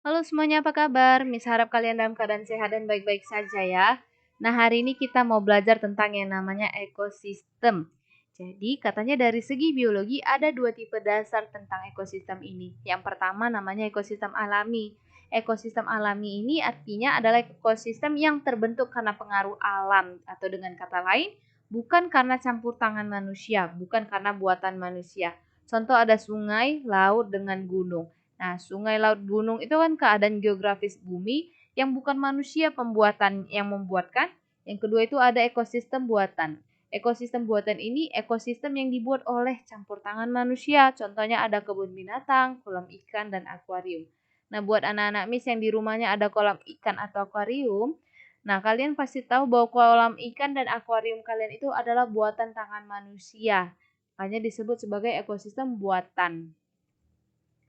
Halo semuanya, apa kabar? Miss harap kalian dalam keadaan sehat dan baik-baik saja ya. Nah, hari ini kita mau belajar tentang yang namanya ekosistem. Jadi, katanya dari segi biologi ada dua tipe dasar tentang ekosistem ini. Yang pertama namanya ekosistem alami. Ekosistem alami ini artinya adalah ekosistem yang terbentuk karena pengaruh alam, atau dengan kata lain, bukan karena campur tangan manusia, bukan karena buatan manusia. Contoh ada sungai, laut, dengan gunung. Nah, sungai, laut, gunung itu kan keadaan geografis bumi yang bukan manusia pembuatan yang membuatkan. Yang kedua itu ada ekosistem buatan. Ekosistem buatan ini ekosistem yang dibuat oleh campur tangan manusia. Contohnya ada kebun binatang, kolam ikan, dan akuarium. Nah, buat anak-anak Miss yang di rumahnya ada kolam ikan atau akuarium, nah kalian pasti tahu bahwa kolam ikan dan akuarium kalian itu adalah buatan tangan manusia. Hanya disebut sebagai ekosistem buatan.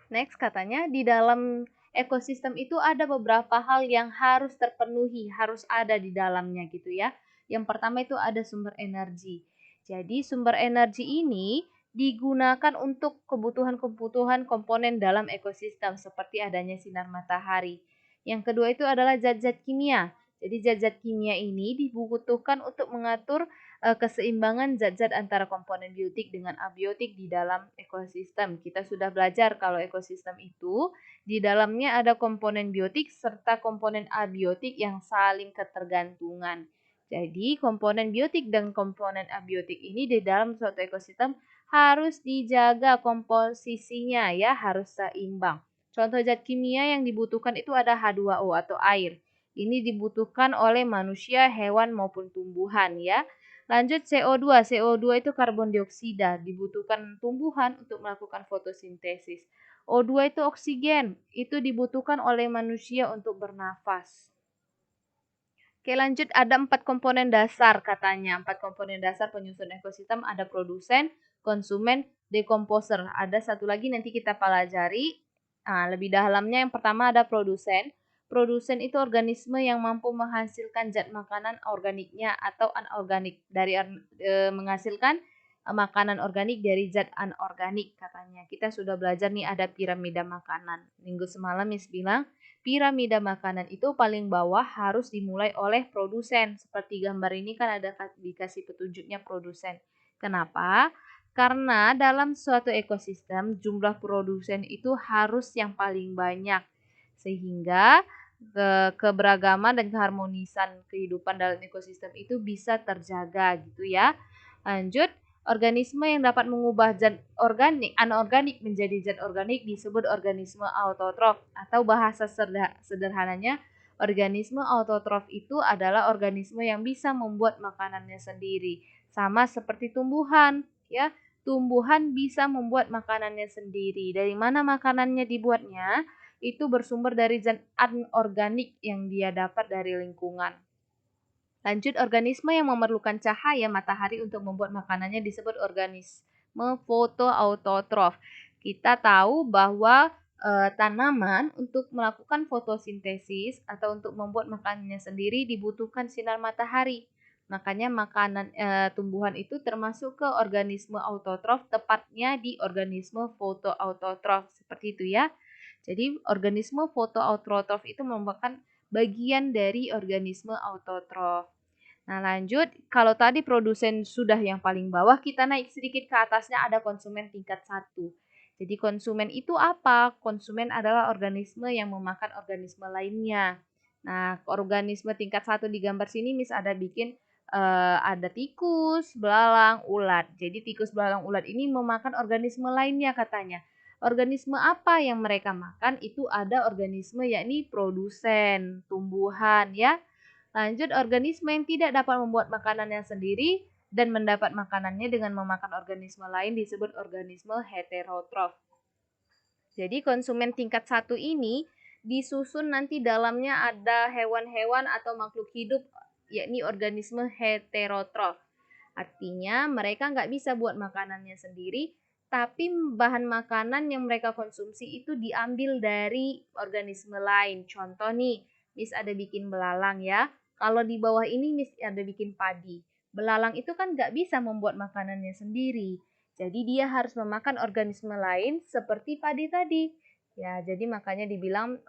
Next, katanya di dalam ekosistem itu ada beberapa hal yang harus terpenuhi, harus ada di dalamnya gitu ya. Yang pertama itu ada sumber energi. Jadi sumber energi ini digunakan untuk kebutuhan-kebutuhan komponen dalam ekosistem seperti adanya sinar matahari. Yang kedua itu adalah zat-zat kimia. Jadi zat-zat kimia ini dibutuhkan untuk mengatur keseimbangan zat-zat antara komponen biotik dengan abiotik di dalam ekosistem. Kita sudah belajar kalau ekosistem itu di dalamnya ada komponen biotik serta komponen abiotik yang saling ketergantungan. Jadi komponen biotik dan komponen abiotik ini di dalam suatu ekosistem harus dijaga komposisinya ya, harus seimbang. Contoh zat kimia yang dibutuhkan itu ada H2O atau air. Ini dibutuhkan oleh manusia, hewan maupun tumbuhan ya. Lanjut CO2. CO2 itu karbon dioksida, dibutuhkan tumbuhan untuk melakukan fotosintesis. O2 itu oksigen, itu dibutuhkan oleh manusia untuk bernafas. Oke, lanjut ada 4 komponen dasar katanya. 4 komponen dasar penyusun ekosistem ada produsen, konsumen, dekomposer. Ada satu lagi nanti kita pelajari. Nah, lebih dalamnya yang pertama ada produsen. Produsen itu organisme yang mampu menghasilkan zat makanan organiknya atau anorganik menghasilkan makanan organik dari zat anorganik katanya. Kita sudah belajar nih ada piramida makanan. Minggu semalam Miss bilang piramida makanan itu paling bawah harus dimulai oleh produsen. Seperti gambar ini kan ada dikasih petunjuknya produsen. Kenapa? Karena dalam suatu ekosistem jumlah produsen itu harus yang paling banyak. Sehingga keberagaman dan keharmonisan kehidupan dalam ekosistem itu bisa terjaga gitu ya. Lanjut, organisme yang dapat mengubah zat anorganik menjadi zat organik disebut organisme autotrof atau bahasa sederhananya organisme autotrof itu adalah organisme yang bisa membuat makanannya sendiri. Sama seperti tumbuhan, ya. Tumbuhan bisa membuat makanannya sendiri. Dari mana makanannya dibuatnya? Itu bersumber dari zat anorganik yang dia dapat dari lingkungan. Lanjut, organisme yang memerlukan cahaya matahari untuk membuat makanannya disebut organisme fotoautotrof. Kita tahu bahwa tanaman untuk melakukan fotosintesis atau untuk membuat makanannya sendiri dibutuhkan sinar matahari. Makanya tumbuhan itu termasuk ke organisme autotrof, tepatnya di organisme fotoautotrof. Seperti itu ya. Jadi organisme fotoautotrof itu merupakan bagian dari organisme autotrof. Nah, lanjut, kalau tadi produsen sudah yang paling bawah, kita naik sedikit ke atasnya ada konsumen tingkat 1. Jadi konsumen itu apa? Konsumen adalah organisme yang memakan organisme lainnya. Nah, organisme tingkat 1 di gambar sini Miss ada bikin ada tikus, belalang, ulat. Jadi tikus, belalang, ulat ini memakan organisme lainnya katanya. Organisme apa yang mereka makan? Itu ada organisme yakni produsen, tumbuhan ya. Lanjut, organisme yang tidak dapat membuat makanannya sendiri dan mendapat makanannya dengan memakan organisme lain disebut organisme heterotrof. Jadi konsumen tingkat 1 ini disusun nanti dalamnya ada hewan-hewan atau makhluk hidup yakni organisme heterotrof. Artinya mereka nggak bisa buat makanannya sendiri, tapi bahan makanan yang mereka konsumsi itu diambil dari organisme lain. Contoh nih, Miss ada bikin belalang ya. Kalau di bawah ini Miss ada bikin padi. Belalang itu kan nggak bisa membuat makanannya sendiri. Jadi dia harus memakan organisme lain seperti padi tadi. Ya, jadi makanya dibilang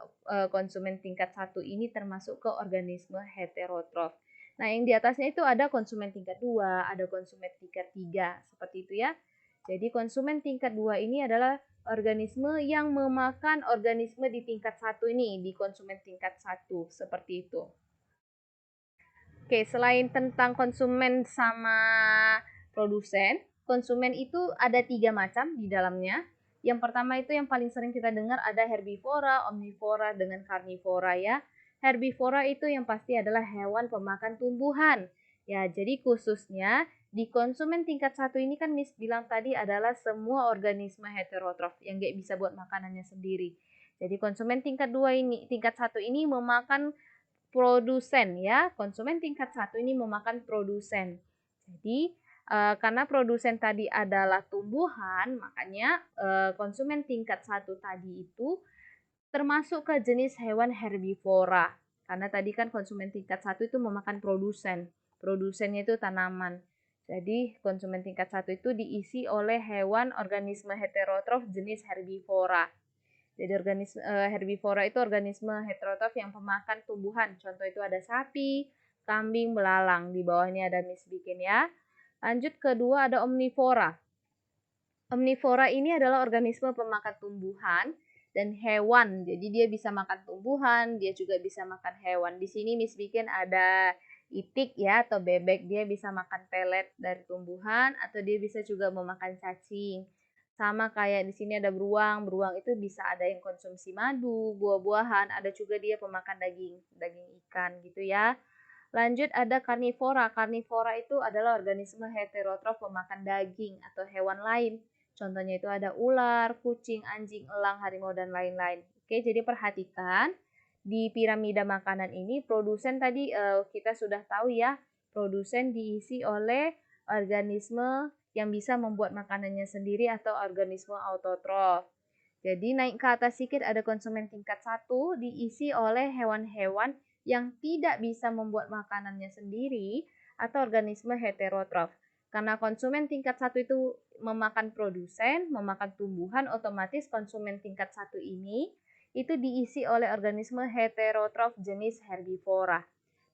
konsumen tingkat 1 ini termasuk ke organisme heterotrof. Nah, yang di atasnya itu ada konsumen tingkat 2, ada konsumen tingkat 3, seperti itu ya. Jadi konsumen tingkat 2 ini adalah organisme yang memakan organisme di tingkat 1 ini, di konsumen tingkat 1, seperti itu. Oke, selain tentang konsumen sama produsen, konsumen itu ada 3 macam di dalamnya. Yang pertama itu yang paling sering kita dengar ada herbivora, omnivora, dengan karnivora ya. Herbivora itu yang pasti adalah hewan pemakan tumbuhan. Ya, jadi khususnya di konsumen tingkat 1 ini kan Miss bilang tadi adalah semua organisme heterotrof yang nggak bisa buat makanannya sendiri. Jadi konsumen tingkat 2 ini, tingkat 1 ini memakan produsen ya. Konsumen tingkat 1 ini memakan produsen. Jadi karena produsen tadi adalah tumbuhan, makanya konsumen tingkat 1 tadi itu termasuk ke jenis hewan herbivora. Karena tadi kan konsumen tingkat 1 itu memakan produsen. Produsennya itu tanaman. Jadi konsumen tingkat 1 itu diisi oleh hewan organisme heterotrof jenis herbivora. Jadi herbivora itu organisme heterotrof yang pemakan tumbuhan. Contoh itu ada sapi, kambing, belalang. Di bawah ini ada Miss bikin ya. Lanjut kedua ada omnivora. Omnivora ini adalah organisme pemakan tumbuhan dan hewan. Jadi dia bisa makan tumbuhan, dia juga bisa makan hewan. Di sini Miss bikin ada itik ya atau bebek, dia bisa makan pelet dari tumbuhan atau dia bisa juga memakan cacing. Sama kayak di sini ada beruang. Beruang itu bisa ada yang konsumsi madu, buah-buahan, ada juga dia pemakan daging ikan gitu ya. Lanjut ada karnivora. Karnivora itu adalah organisme heterotrof pemakan daging atau hewan lain. Contohnya itu ada ular, kucing, anjing, elang, harimau, dan lain-lain. Oke, jadi perhatikan di piramida makanan ini produsen tadi kita sudah tahu ya, produsen diisi oleh organisme yang bisa membuat makanannya sendiri atau organisme autotrof. Jadi naik ke atas sedikit ada konsumen tingkat 1 diisi oleh hewan-hewan yang tidak bisa membuat makanannya sendiri atau organisme heterotrof. Karena konsumen tingkat 1 itu memakan produsen, memakan tumbuhan, otomatis konsumen tingkat 1 ini itu diisi oleh organisme heterotrof jenis herbivora.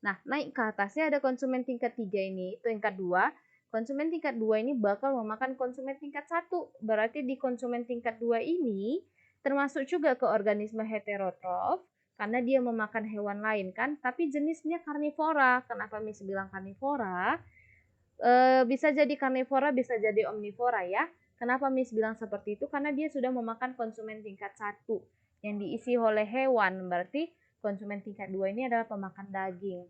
Nah, naik ke atasnya ada konsumen tingkat 3 ini, itu tingkat 2. Konsumen tingkat 2 ini bakal memakan konsumen tingkat 1. Berarti di konsumen tingkat 2 ini termasuk juga ke organisme heterotrof karena dia memakan hewan lain kan, tapi jenisnya karnivora. Kenapa Miss bilang karnivora? Bisa jadi karnivora, bisa jadi omnivora ya. Kenapa Miss bilang seperti itu? Karena dia sudah memakan konsumen tingkat 1 yang diisi oleh hewan. Berarti konsumen tingkat 2 ini adalah pemakan daging.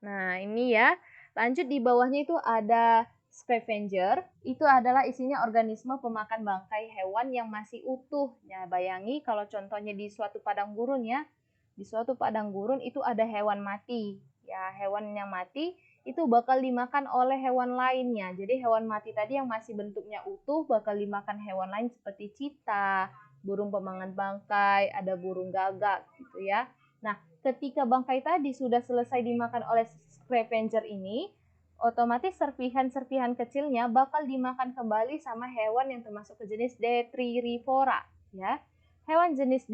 Nah, ini ya. Lanjut di bawahnya itu ada scavenger. Itu adalah isinya organisme pemakan bangkai hewan yang masih utuh. Ya, bayangi kalau contohnya di suatu padang gurun ya. Di suatu padang gurun itu ada hewan mati. Ya, hewan yang mati itu bakal dimakan oleh hewan lainnya. Jadi hewan mati tadi yang masih bentuknya utuh bakal dimakan hewan lain seperti cita, burung pemakan bangkai, ada burung gagak gitu ya. Nah, ketika bangkai tadi sudah selesai dimakan oleh scavenger ini, otomatis serpihan-serpihan kecilnya bakal dimakan kembali sama hewan yang termasuk ke jenis Detritivora ya. Hewan jenis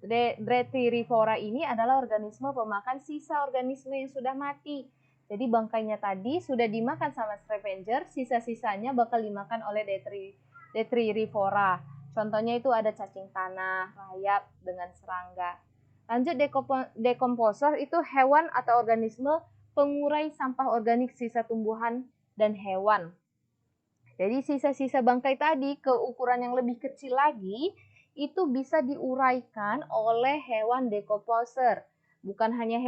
Detritivora ini adalah organisme pemakan sisa organisme yang sudah mati. Jadi bangkainya tadi sudah dimakan sama scavenger, sisa-sisanya bakal dimakan oleh Detritivora. Contohnya itu ada cacing tanah, rayap, dengan serangga. Lanjut dekomposer itu hewan atau organisme pengurai sampah organik sisa tumbuhan dan hewan. Jadi sisa-sisa bangkai tadi ke ukuran yang lebih kecil lagi itu bisa diuraikan oleh hewan dekomposer. Bukan hanya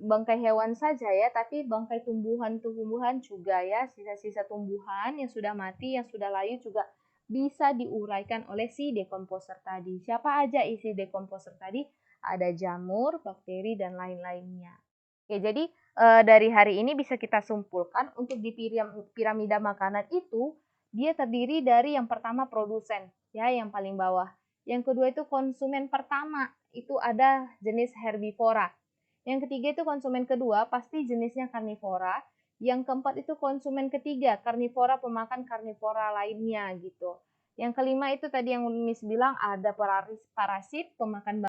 bangkai hewan saja ya, tapi bangkai tumbuhan-tumbuhan juga ya, sisa-sisa tumbuhan yang sudah mati, yang sudah layu juga bisa diuraikan oleh si dekomposer tadi. Siapa aja isi dekomposer tadi? Ada jamur, bakteri, dan lain-lainnya. Oke, jadi dari hari ini bisa kita simpulkan untuk di piramida makanan itu dia terdiri dari yang pertama produsen, ya yang paling bawah. Yang kedua itu konsumen pertama, itu ada jenis herbivora. Yang ketiga itu konsumen kedua, pasti jenisnya karnivora. Yang keempat itu konsumen ketiga, karnivora pemakan karnivora lainnya gitu. Yang kelima itu tadi yang Miss bilang ada parasit, pemakan